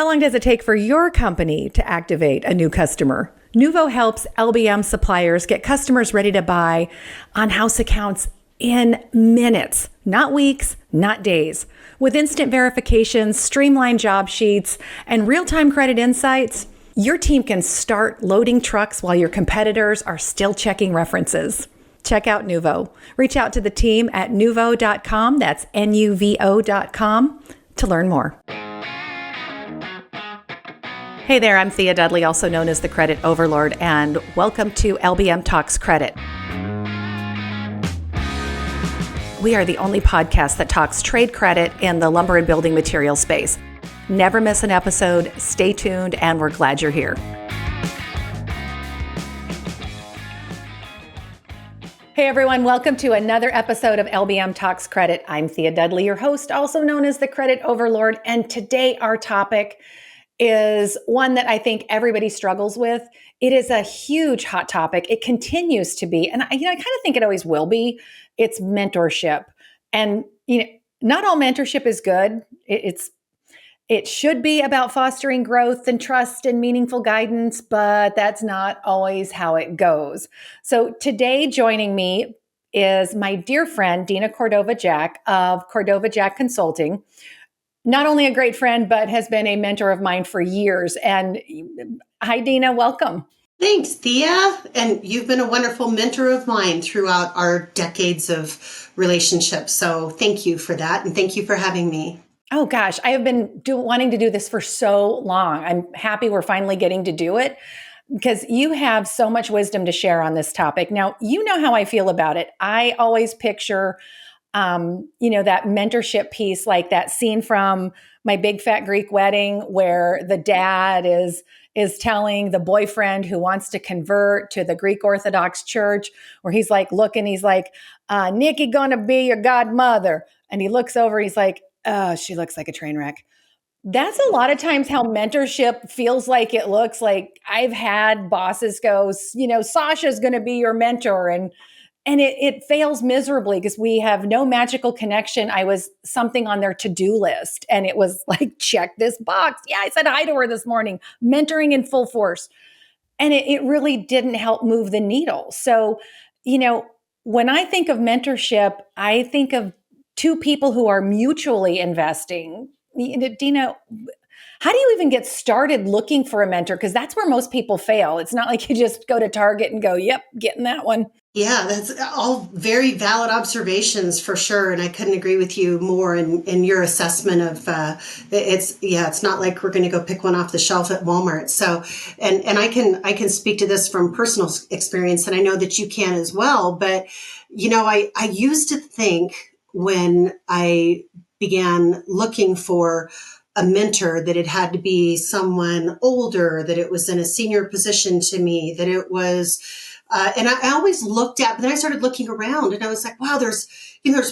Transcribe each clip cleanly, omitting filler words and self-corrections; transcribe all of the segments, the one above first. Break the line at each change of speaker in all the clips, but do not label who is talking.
How long does it take for your company to activate a new customer? Nuvo helps LBM suppliers get customers ready to buy on house accounts in minutes, not weeks, not days. With instant verifications, streamlined job sheets, and real-time credit insights, your team can start loading trucks while your competitors are still checking references. Check out Nuvo. Reach out to the team at nuvo.com, that's nuvo.com, to learn more. Hey there, I'm Thea Dudley, also known as the Credit Overlord, and welcome to LBM Talks Credit. We are the only podcast that talks trade credit in the lumber and building material space. Never miss an episode, stay tuned, and we're glad you're here. Hey everyone, welcome to another episode of LBM Talks Credit. I'm Thea Dudley, your host, also known as the Credit Overlord, and today our topic is one that I think everybody struggles with. It is a huge hot topic. It continues to be, and I kind of think it always will be. It's mentorship, and not all mentorship is good. It should be about fostering growth and trust and meaningful guidance, but that's not always how it goes. So today, joining me is my dear friend Dena Cordova-Jack of Cordova-Jack Consulting. Not only a great friend, but has been a mentor of mine for years. And hi, Dena, welcome.
Thanks, Thea. And you've been a wonderful mentor of mine throughout our decades of relationships. So thank you for that. And thank you for having me.
Oh, gosh, I have been wanting to do this for so long. I'm happy we're finally getting to do it because you have so much wisdom to share on this topic. Now, you know how I feel about it. I always picture that mentorship piece, like that scene from My Big Fat Greek Wedding where the dad is telling the boyfriend who wants to convert to the Greek Orthodox Church, where he's like, Nikki gonna be your godmother. And he looks over, he's like, oh, she looks like a train wreck. That's a lot of times how mentorship feels like. It looks like I've had bosses go, Sasha's going to be your mentor. And it fails miserably because we have no magical connection. I was something on their to-do list and it was like, check this box. Yeah, I said hi to her this morning, mentoring in full force. And it really didn't help move the needle. So, when I think of mentorship, I think of two people who are mutually investing. Dena, how do you even get started looking for a mentor? Because that's where most people fail. It's not like you just go to Target and go, yep, getting that one.
Yeah, that's all very valid observations for sure. And I couldn't agree with you more in your assessment of it's not like we're going to go pick one off the shelf at Walmart. So and I can speak to this from personal experience, and I know that you can as well. But I used to think when I began looking for a mentor that it had to be someone older, that it was in a senior position to me, that it was, and I always looked at, but then I started looking around and I was like, wow, there's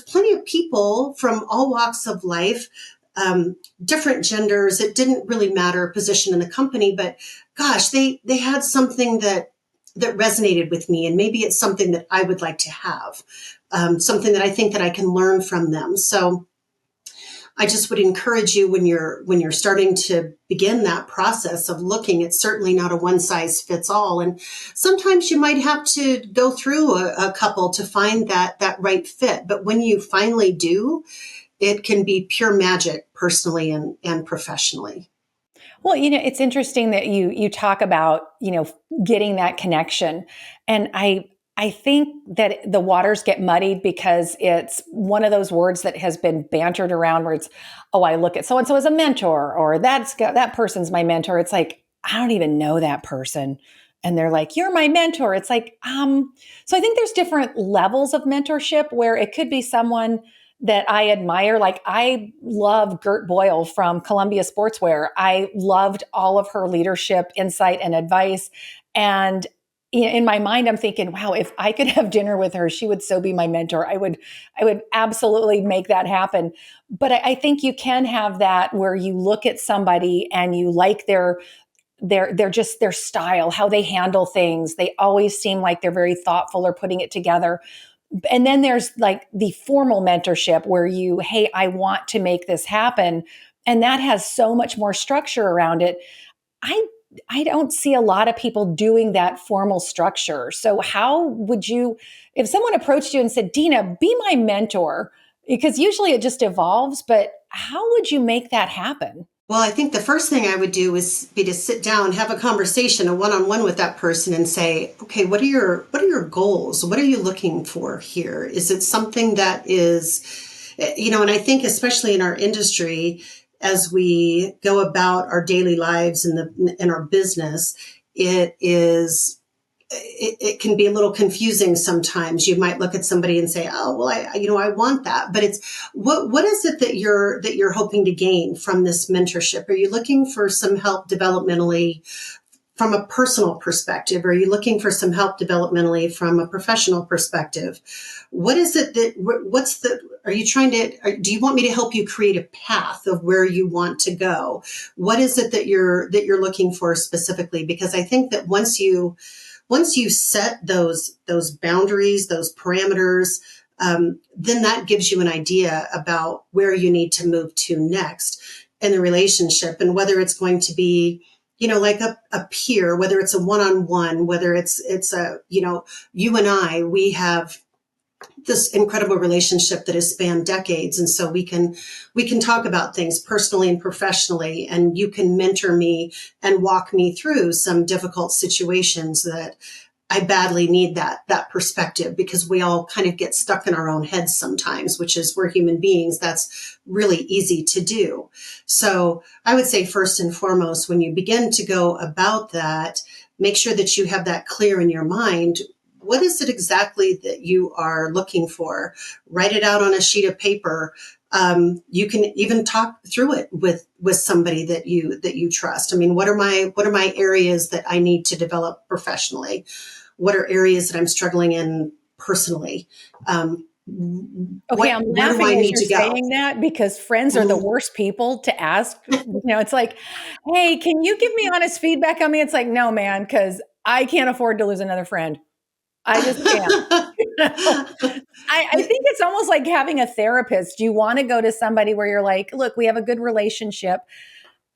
plenty of people from all walks of life, different genders. It didn't really matter position in the company, but gosh, they had something that resonated with me. And maybe it's something that I would like to have, something that I think that I can learn from them. So I just would encourage you when you're starting to begin that process of looking. It's certainly not a one size fits all. And sometimes you might have to go through a couple to find that right fit. But when you finally do, it can be pure magic personally and professionally.
Well, it's interesting that you talk about, getting that connection. And I think that the waters get muddied because it's one of those words that has been bantered around where it's, oh, I look at so-and-so as a mentor, or that person's my mentor. It's like, I don't even know that person. And they're like, you're my mentor. It's like, so I think there's different levels of mentorship where it could be someone that I admire. Like I love Gert Boyle from Columbia Sportswear. I loved all of her leadership, insight, and advice. And in my mind, I'm thinking, wow, if I could have dinner with her, she would so be my mentor. I would absolutely make that happen. But I think you can have that where you look at somebody and you like their style, how they handle things. They always seem like they're very thoughtful or putting it together. And then there's like the formal mentorship where hey, I want to make this happen, And that has so much more structure around it. I I don't see a lot of people doing that formal structure. So how would you, if someone approached you and said, Dena, be my mentor, because usually it just evolves, but how would you make that happen?
Well, I think the first thing I would do is be to sit down, have a conversation, a one-on-one with that person and say, okay, what are your goals? What are you looking for here? Is it something that is, and I think especially in our industry, as we go about our daily lives in our business, it is it can be a little confusing sometimes. You might look at somebody and say, "Oh, well, I want that." But it's what is it that you're hoping to gain from this mentorship? Are you looking for some help developmentally from a personal perspective? Are you looking for some help developmentally from a professional perspective? What is it that what's the are you trying to do you want me to help you create a path of where you want to go? What is it that you're looking for specifically? Because I think that once you set those boundaries, those parameters, then that gives you an idea about where you need to move to next in the relationship, and whether it's going to be, like a peer, whether it's a one-on-one, whether it's a, you and I, we have this incredible relationship that has spanned decades, and so we can talk about things personally and professionally, and you can mentor me and walk me through some difficult situations that I badly need that perspective, because we all kind of get stuck in our own heads sometimes, which is, we're human beings. That's really easy to do. So I would say, first and foremost, when you begin to go about that, make sure that you have that clear in your mind. What is it exactly that you are looking for? Write it out on a sheet of paper. You can even talk through it with somebody that you trust. I mean, what are my areas that I need to develop professionally? What are areas that I'm struggling in personally?
Okay, I'm
Where do I
laughing as
need
you're
to go?
saying that because friends are the
Mhm.
worst people to ask. It's like, hey, can you give me honest feedback on me? It's like, no, man, because I can't afford to lose another friend. I just can't. I think it's almost like having a therapist. You want to go to somebody where you're like, look, we have a good relationship,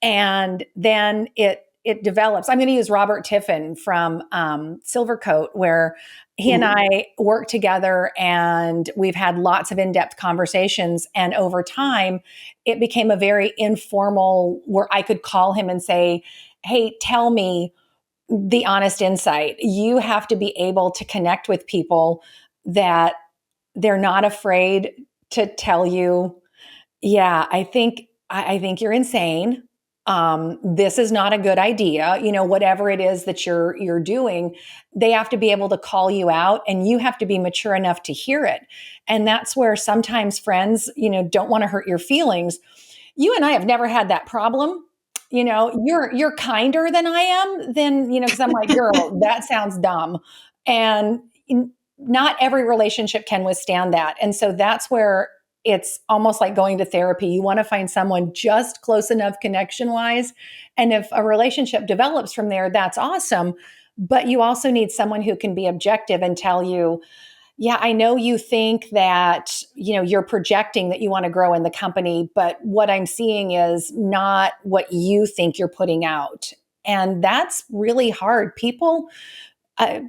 and then it develops. I'm going to use Robert Tiffin from Silvercoat, where he and
Mhm.
I work together, and we've had lots of in-depth conversations. And over time, it became a very informal, where I could call him and say, "Hey, tell me the honest insight." You have to be able to connect with people that they're not afraid to tell you, yeah, I think you're insane. This is not a good idea. Whatever it is that you're doing, they have to be able to call you out, and you have to be mature enough to hear it. And that's where sometimes friends, don't want to hurt your feelings. You and I have never had that problem. You're kinder than I am, then, because I'm like, girl, that sounds dumb. And not every relationship can withstand that. And so that's where it's almost like going to therapy. You want to find someone just close enough connection wise. And if a relationship develops from there, that's awesome. But you also need someone who can be objective and tell you, yeah, I know you think that, you're projecting that you want to grow in the company, but what I'm seeing is not what you think you're putting out. And that's really hard. People, uh,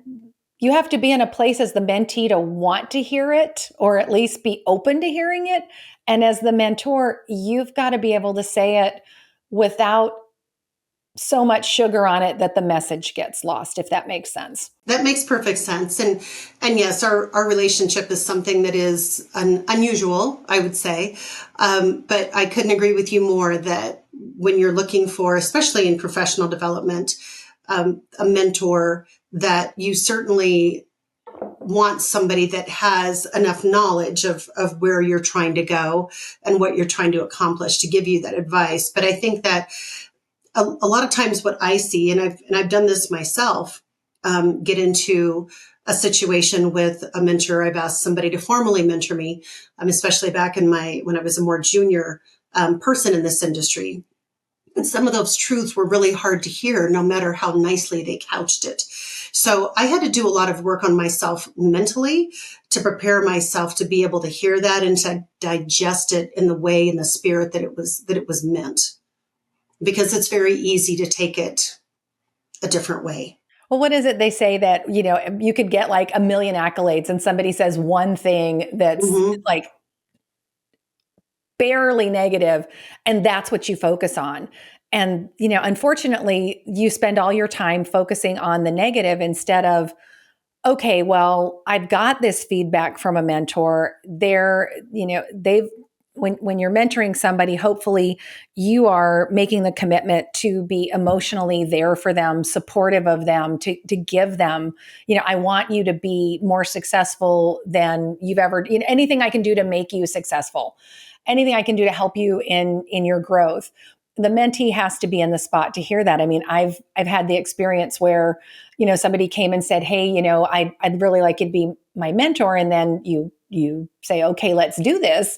you have to be in a place as the mentee to want to hear it, or at least be open to hearing it. And as the mentor, you've got to be able to say it without so much sugar on it that the message gets lost, if that makes sense.
That makes perfect sense. And yes, our relationship is something that is unusual, I would say. But I couldn't agree with you more that when you're looking for, especially in professional development, a mentor, that you certainly want somebody that has enough knowledge of where you're trying to go and what you're trying to accomplish to give you that advice. But I think that a lot of times what I see, and I've done this myself, get into a situation with a mentor. I've asked somebody to formally mentor me, especially back when I was a more junior person in this industry. And some of those truths were really hard to hear, no matter how nicely they couched it. So I had to do a lot of work on myself mentally to prepare myself to be able to hear that and to digest it in the way, in the spirit that it was meant, because it's very easy to take it a different way.
Well, what is it they say that, you could get like a million accolades and somebody says one thing that's
Mm-hmm.
like barely negative, and that's what you focus on. And, unfortunately, you spend all your time focusing on the negative instead of, okay, well, I've got this feedback from a mentor. They've when you're mentoring somebody, hopefully you are making the commitment to be emotionally there for them, supportive of them, to give them, I want you to be more successful than you've ever, anything I can do to make you successful, anything I can do to help you in your growth. The mentee has to be in the spot to hear that. I mean, I've had the experience where, somebody came and said, hey, I'd really like you to be my mentor. And then you say, okay, let's do this.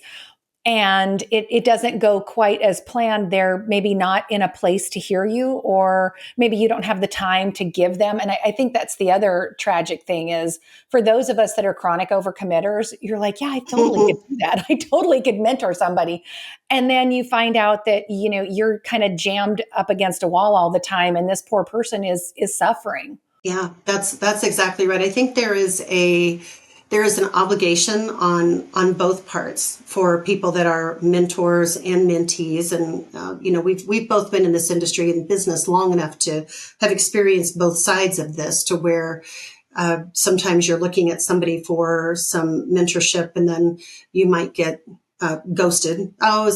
And it doesn't go quite as planned. They're maybe not in a place to hear you, or maybe you don't have the time to give them. And I think that's the other tragic thing is, for those of us that are chronic overcommitters, you're like, yeah, I totally could do that. I totally could mentor somebody. And then you find out that, you're kind of jammed up against a wall all the time. And this poor person is suffering.
Yeah, that's exactly right. I think there is an obligation on both parts for people that are mentors and mentees, and we've both been in this industry and business long enough to have experienced both sides of this, to where sometimes you're looking at somebody for some mentorship, and then you might get ghosted. Oh,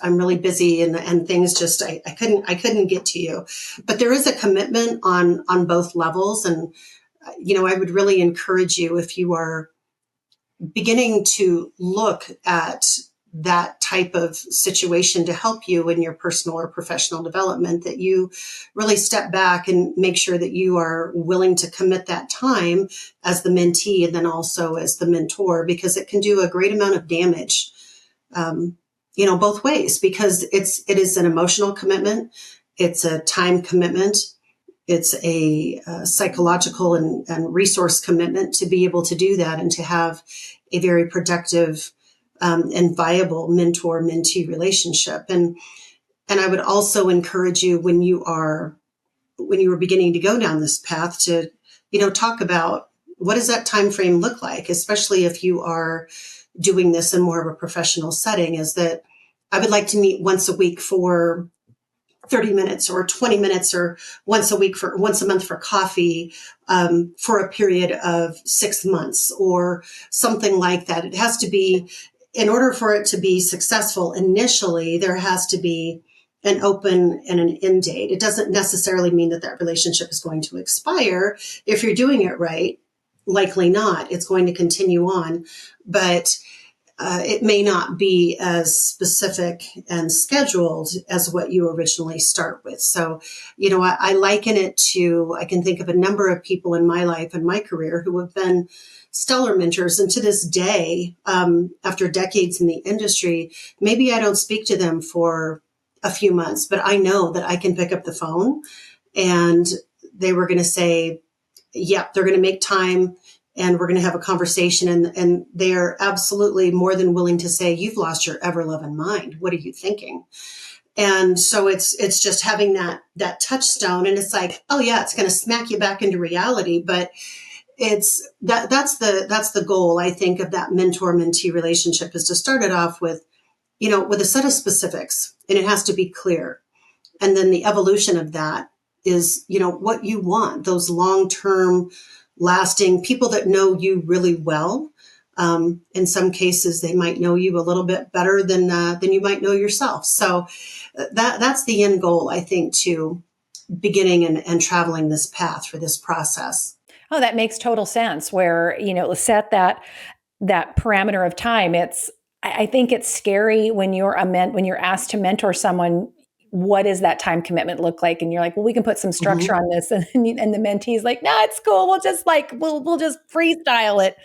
I'm really busy, and things just, I couldn't get to you. But there is a commitment on both levels. And, I would really encourage you, if you are beginning to look at that type of situation to help you in your personal or professional development, that you really step back and make sure that you are willing to commit that time as the mentee and then also as the mentor, because it can do a great amount of damage, both ways, because it is an emotional commitment. It's a time commitment. It's a psychological and resource commitment to be able to do that and to have a very productive and viable mentor-mentee relationship. And I would also encourage you, when you are beginning to go down this path, to talk about, what does that time frame look like, especially if you are doing this in more of a professional setting. Is that I would like to meet once a week for 30 minutes or 20 minutes, or once a month for coffee, for a period of 6 months or something like that. It has to be, in order for it to be successful initially, there has to be an open and an end date. It doesn't necessarily mean that relationship is going to expire. If you're doing it right, likely not. It's going to continue on, but it may not be as specific and scheduled as what you originally start with. So, I liken it to, I can think of a number of people in my life and my career who have been stellar mentors. And to this day, after decades in the industry, maybe I don't speak to them for a few months, but I know that I can pick up the phone and they were going to say, yeah, they're going to make time, and we're going to have a conversation. And they are absolutely more than willing to say, you've lost your ever loving mind. What are you thinking? And so it's just having that touchstone. And it's like, oh yeah, it's going to smack you back into reality. But that's the goal, I think, of that mentor-mentee relationship, is to start it off with, with a set of specifics, and it has to be clear. And then the evolution of that is, what you want, those long-term lasting people that know you really well. In some cases, they might know you a little bit better than you might know yourself. So that's the end goal, I think, to beginning and traveling this path for this process.
Oh, that makes total sense. Where, set that parameter of time. I think it's scary when when you're asked to mentor someone. What does that time commitment look like? And you're like, well, we can put some structure on this, and the mentee's like, no, it's cool. We'll just freestyle it.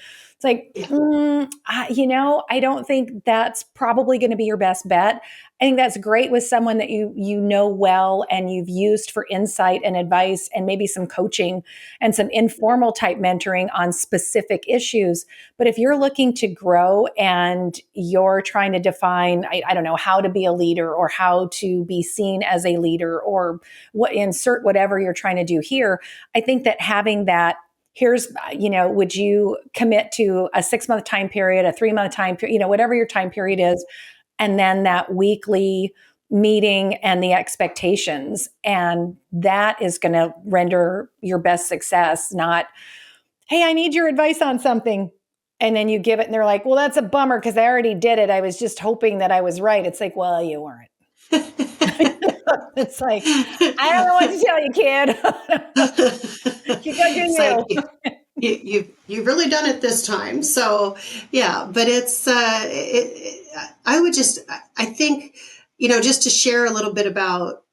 It's like,
Yeah.
I don't think that's probably going to be your best bet. I think that's great with someone that you know well and you've used for insight and advice and maybe some coaching and some informal type mentoring on specific issues. But if you're looking to grow and you're trying to define, I don't know, how to be a leader or how to be seen as a leader or insert whatever you're trying to do here, I think that having that, here's, would you commit to a 6-month time period, a 3-month time period, whatever your time period is, and then that weekly meeting and the expectations. And that is going to render your best success, not, hey, I need your advice on something. And then you give it and they're like, well, that's a bummer because I already did it. I was just hoping that I was right. It's like, well, you weren't. It's like, I don't know what to tell you, kid. You go do
It's like
you.
you've really done it this time. So yeah, but it's I would just, I think, just to share a little bit about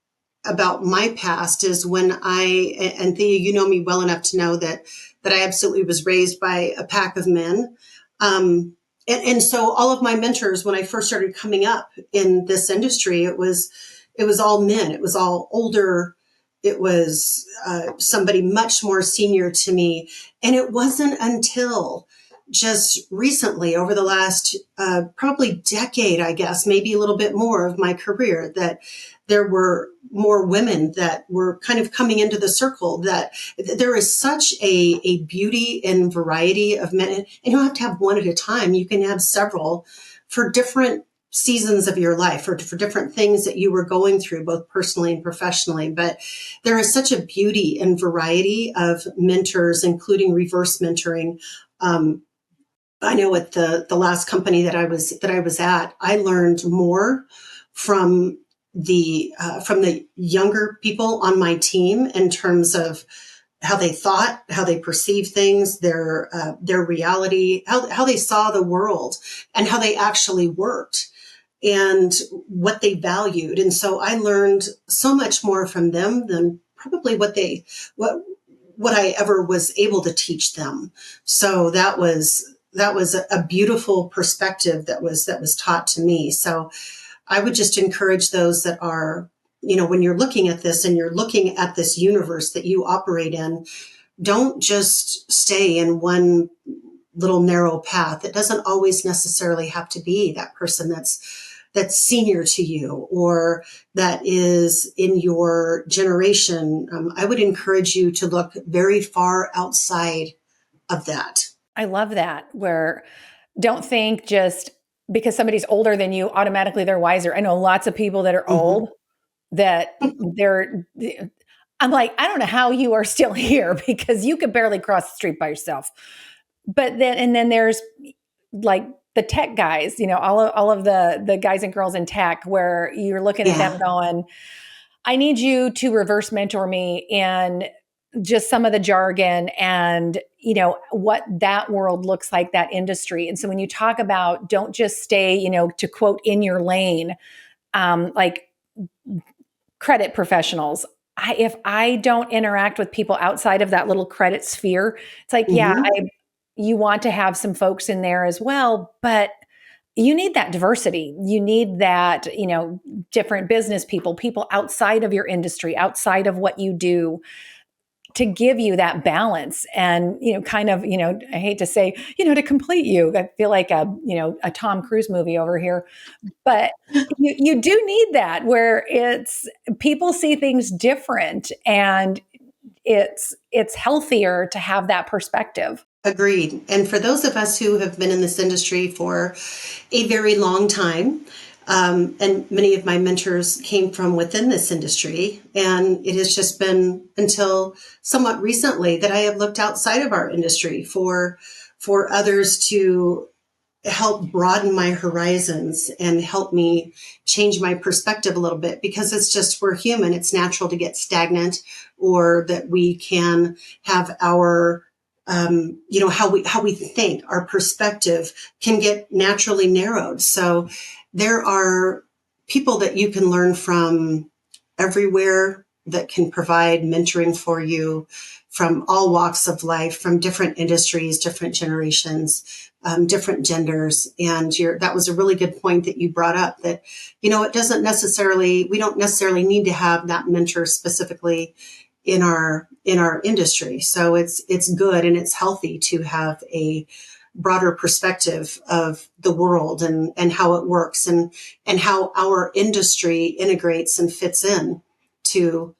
my past is when and Thea, you know me well enough to know that I absolutely was raised by a pack of men. And so all of my mentors, when I first started coming up in this industry, it was all men. It was all older. It was somebody much more senior to me. And it wasn't until just recently, over the last probably decade, I guess, maybe a little bit more of my career, that there were more women that were kind of coming into the circle, that there is such a beauty and variety of men. And you don't have to have one at a time. You can have several for different seasons of your life or for different things that you were going through, both personally and professionally. But there is such a beauty and variety of mentors, including reverse mentoring. I know at the last company that I was at, I learned more from the younger people on my team in terms of how they thought, how they perceived things, their reality, how they saw the world, and how they actually worked, and what they valued. And so I learned so much more from them than probably what I ever was able to teach them. So that was a beautiful perspective that was taught to me. So I would just encourage those that are, when you're looking at this and you're looking at this universe that you operate in, don't just stay in one little narrow path. It doesn't always necessarily have to be that person that's senior to you or that is in your generation. I would encourage you to look very far outside of that.
I love that, where don't think just because somebody's older than you, automatically they're wiser. I know lots of people that are
Mm-hmm.
old that I'm like, I don't know how you are still here because you could barely cross the street by yourself. But then there's like the tech guys, all of the guys and girls in tech where you're looking at them
Yeah.
going, I need you to reverse mentor me in just some of the jargon and what that world looks like, that industry. And so when you talk about don't just stay, to quote, in your lane, like credit professionals, if I don't interact with people outside of that little credit sphere, it's like, yeah,
Mm-hmm.
you want to have some folks in there as well, but you need that diversity. You need that, different business people outside of your industry, outside of what you do, to give you that balance and, kind of, I hate to say, to complete you. I feel like a Tom Cruise movie over here, but you do need that where it's people see things different and it's healthier to have that perspective.
Agreed. And for those of us who have been in this industry for a very long time, and many of my mentors came from within this industry, and it has just been until somewhat recently that I have looked outside of our industry for others to help broaden my horizons and help me change my perspective a little bit, because it's just, we're human. It's natural to get stagnant, or that we can have our how we think, our perspective can get naturally narrowed. So there are people that you can learn from everywhere that can provide mentoring for you from all walks of life, from different industries, different generations, different genders. And that was a really good point that you brought up, that, we don't necessarily need to have that mentor specifically in our industry. So it's good and it's healthy to have a broader perspective of the world and how it works and how our industry integrates and fits in to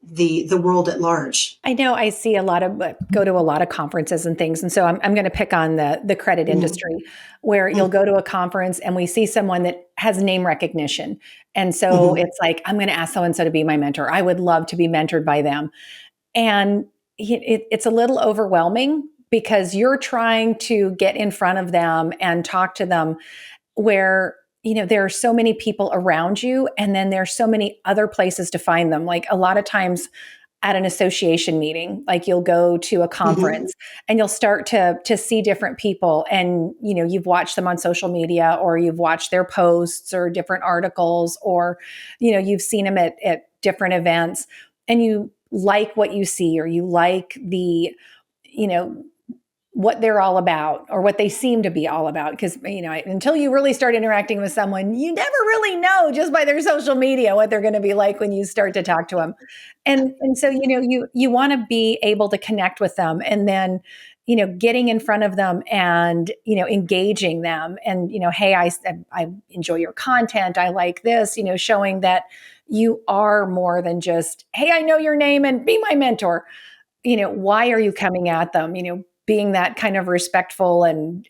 the world at large.
I know I see go to a lot of conferences and things. And so I'm going to pick on the credit industry, where you'll go to a conference and we see someone that has name recognition. And so it's like, I'm going to ask so-and-so to be my mentor. I would love to be mentored by them. And it's a little overwhelming because you're trying to get in front of them and talk to them, where there are so many people around you, and then there's so many other places to find them. Like a lot of times at an association meeting, like you'll go to a conference and you'll start to see different people, and you've watched them on social media, or you've watched their posts or different articles, or you've seen them at different events, and you like what you see, or you like the what they're all about, or what they seem to be all about. Because, until you really start interacting with someone, you never really know just by their social media what they're going to be like when you start to talk to them. And so, you want to be able to connect with them, and then, getting in front of them and, engaging them and, hey, I enjoy your content. I like this, showing that you are more than just, hey, I know your name and be my mentor. Why are you coming at them? Being that kind of respectful and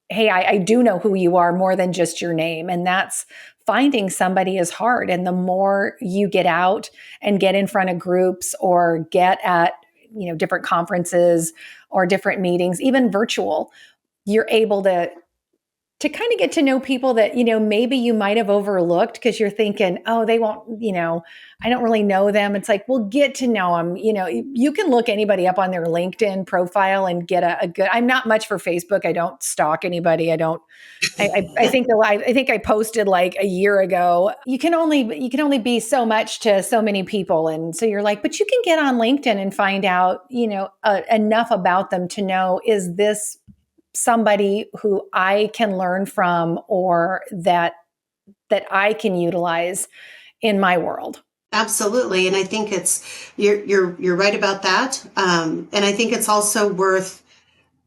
hey, I do know who you are more than just your name. And that's, finding somebody is hard. And the more you get out and get in front of groups, or get at, different conferences or different meetings, even virtual, you're able to kind of get to know people that, maybe you might have overlooked because you're thinking, oh, they won't, I don't really know them. It's like, well, get to know them. You can look anybody up on their LinkedIn profile and get a good, I'm not much for Facebook. I don't stalk anybody. I think I posted like a year ago. You can only be so much to so many people. And so you're like, but you can get on LinkedIn and find out, enough about them to know, is this somebody who I can learn from, or that I can utilize in my world.
Absolutely. And I think you're right about that. And I think it's also worth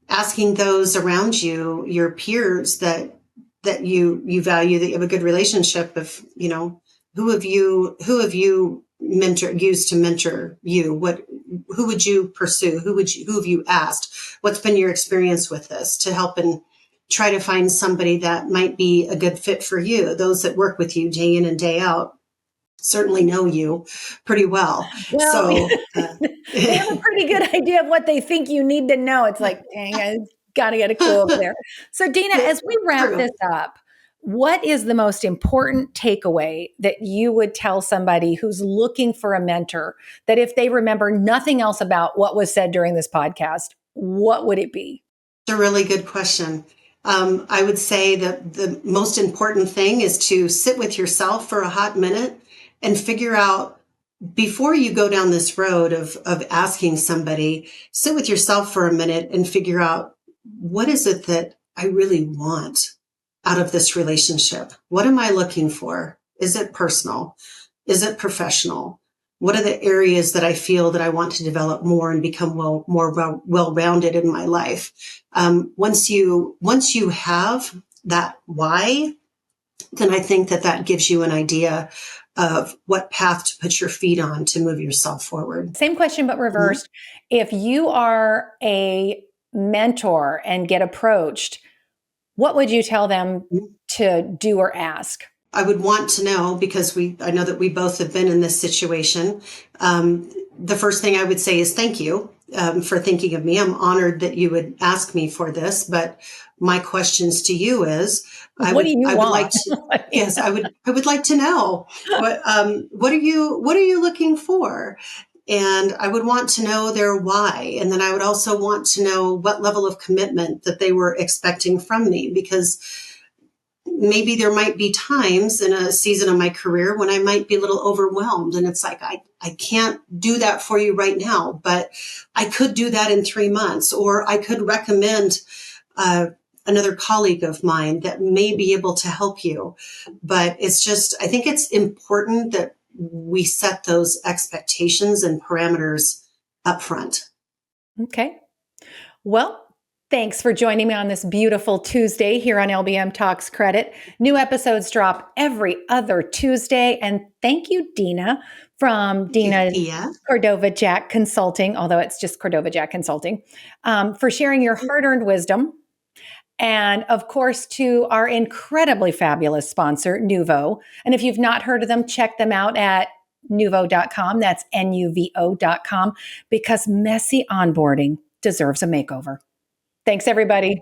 asking those around you, your peers that you value, that you have a good relationship of, who have you used to mentor you? Who would you pursue? Who have you asked? What's been your experience with this, to help and try to find somebody that might be a good fit for you? Those that work with you day in and day out certainly know you pretty well.
Well, they have a pretty good idea of what they think you need to know. It's like, dang, I got to get a clue over there. So Dena, as we wrap this up, what is the most important takeaway that you would tell somebody who's looking for a mentor, that if they remember nothing else about what was said during this podcast, what would it be?
It's a really good question. I would say that the most important thing is to sit with yourself for a hot minute and figure out, before you go down this road of asking somebody, sit with yourself for a minute and figure out, what is it that I really want out of this relationship? What am I looking for? Is it personal? Is it professional? What are the areas that I feel that I want to develop more and become more well-rounded in my life? Once you have that why, then I think that gives you an idea of what path to put your feet on to move yourself forward.
Same question, but reversed. If you are a mentor and get approached, what would you tell them to do or ask?
I would want to know, because I know that we both have been in this situation. The first thing I would say is thank you for thinking of me. I'm honored that you would ask me for this, but my questions to you is, I would like to know what are you looking for? And I would want to know their why. And then I would also want to know what level of commitment that they were expecting from me, because maybe there might be times in a season of my career when I might be a little overwhelmed. And it's like, I can't do that for you right now, but I could do that in 3 months, or I could recommend another colleague of mine that may be able to help you. But it's just, I think it's important that we set those expectations and parameters up front.
Okay. Well, thanks for joining me on this beautiful Tuesday here on LBM Talks Credit. New episodes drop every other Tuesday. And thank you, Dena, from
Thank you,
Dena
Thea.
Cordova-Jack Consulting, although it's just Cordova-Jack Consulting, for sharing your hard-earned wisdom. And of course, to our incredibly fabulous sponsor, Nuvo. And if you've not heard of them, check them out at nuvo.com. That's nuvo.com, because messy onboarding deserves a makeover. Thanks, everybody.